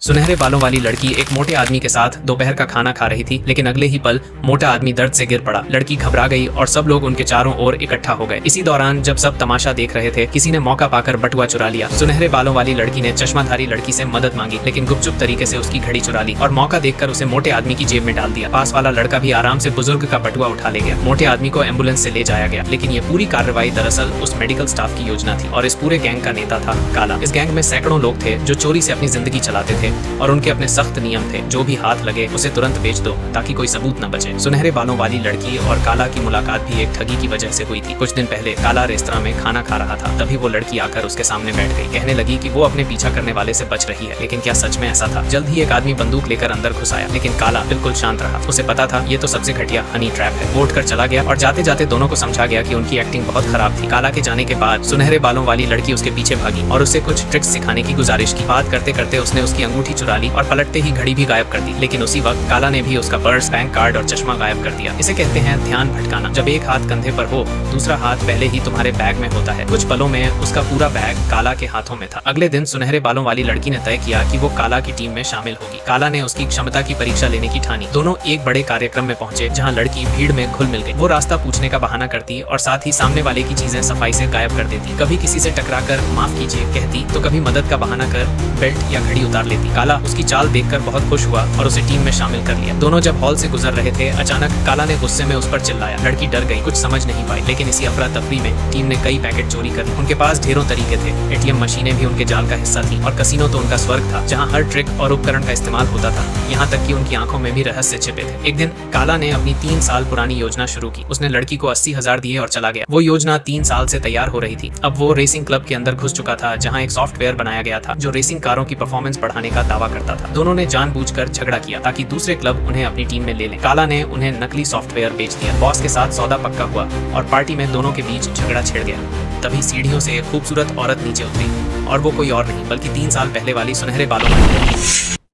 सुनहरे बालों वाली लड़की एक मोटे आदमी के साथ दोपहर का खाना खा रही थी, लेकिन अगले ही पल मोटा आदमी दर्द से गिर पड़ा। लड़की घबरा गई और सब लोग उनके चारों ओर इकट्ठा हो गए। इसी दौरान जब सब तमाशा देख रहे थे, किसी ने मौका पाकर बटुआ चुरा लिया। सुनहरे बालों वाली लड़की ने चश्माधारी लड़की से मदद मांगी, लेकिन गुपचुप तरीके से उसकी घड़ी चुरा ली और मौका देखकर उसे मोटे आदमी की जेब में डाल दिया। पास वाला लड़का भी आराम से बुजुर्ग का बटुआ उठा ले गया। मोटे आदमी को एम्बुलेंस से ले जाया गया, लेकिन ये पूरी कार्रवाई दरअसल उस मेडिकल स्टाफ की योजना थी और इस पूरे गैंग का नेता था काला। इस गैंग में सैकड़ों लोग थे जो चोरी से अपनी जिंदगी चलाते थे और उनके अपने सख्त नियम थे। जो भी हाथ लगे उसे तुरंत बेच दो ताकि कोई सबूत न बचे। सुनहरे बालों वाली लड़की और काला की मुलाकात भी एक ठगी की वजह से हुई थी। कुछ दिन पहले काला रेस्तरां में खाना खा रहा था, तभी वो लड़की आकर उसके सामने बैठ गई। कहने लगी कि वो अपने पीछा करने वाले से बच रही है, लेकिन क्या सच में ऐसा था? जल्द ही एक आदमी बंदूक लेकर अंदर घुस आया, लेकिन काला बिल्कुल शांत रहा। उसे पता था ये तो सबसे घटिया हनी ट्रैप है। वो उठकर चला गया और जाते जाते दोनों को समझा गया कि उनकी एक्टिंग बहुत खराब थी। काला के जाने के बाद सुनहरे बालों वाली लड़की उसके पीछे भागी और उससे कुछ ट्रिक्स सिखाने की गुजारिश की। बात करते करते उसने उसकी अंगूठी चुरा ली और पलटते ही घड़ी भी गायब कर दी। लेकिन उसी वक्त काला ने भी उसका पर्स, बैंक कार्ड और चश्मा गायब कर दिया। इसे कहते हैं ध्यान भटकाना। जब एक हाथ कंधे पर हो, दूसरा हाथ पहले ही तुम्हारे बैग में होता है। कुछ पलों में उसका पूरा बैग काला के हाथों में था। अगले दिन सुनहरे बालों वाली लड़की ने तय किया कि वो काला की टीम में शामिल होगी। काला ने उसकी क्षमता की परीक्षा लेने की ठानी। दोनों एक बड़े कार्यक्रम में पहुंचे जहाँ लड़की भीड़ में घुल मिल गई। वो रास्ता पूछने का बहाना करती और साथ ही सामने वाले की चीजें सफाई से गायब कर देती। कभी किसी से टकराकर माफ कीजिए कहती तो कभी मदद का बहाना कर बेल्ट या घड़ी उतार लेती। काला उसकी चाल देखकर बहुत खुश हुआ और उसे टीम में शामिल कर लिया। दोनों जब हॉल से गुजर रहे थे, अचानक काला ने गुस्से में उस पर चिल्लाया। लड़की डर गई, कुछ समझ नहीं पाई, लेकिन इसी अफरा तफरी में टीम ने कई पैकेट चोरी कर लिए। उनके पास ढेरों तरीके थे। एटीएम मशीनें भी उनके जाल का हिस्सा थी और कसिनो तो उनका स्वर्ग था जहां हर ट्रिक और उपकरण का इस्तेमाल होता था। यहाँ तक कि उनकी आंखों में भी रहस्य छिपे थे। एक दिन काला ने अपनी 3 साल पुरानी योजना शुरू की। उसने लड़की को 80,000 दिए और चला गया। वो योजना 3 साल से तैयार हो रही थी। अब वो रेसिंग क्लब के अंदर घुस चुका था जहाँ एक सॉफ्टवेयर बनाया गया था जो रेसिंग कारों की परफॉर्मेंस बढ़ाने का दावा करता था। दोनों ने जानबूझकर झगड़ा किया ताकि दूसरे क्लब उन्हें अपनी टीम में ले लें। काला ने उन्हें नकली सॉफ्टवेयर बेच दिया। बॉस के साथ सौदा पक्का हुआ और पार्टी में दोनों के बीच झगड़ा छिड़ गया। तभी सीढ़ियों से एक खूबसूरत औरत नीचे उतरी और वो कोई और नहीं बल्कि 3 साल पहले वाली सुनहरे बालों वाली लड़की।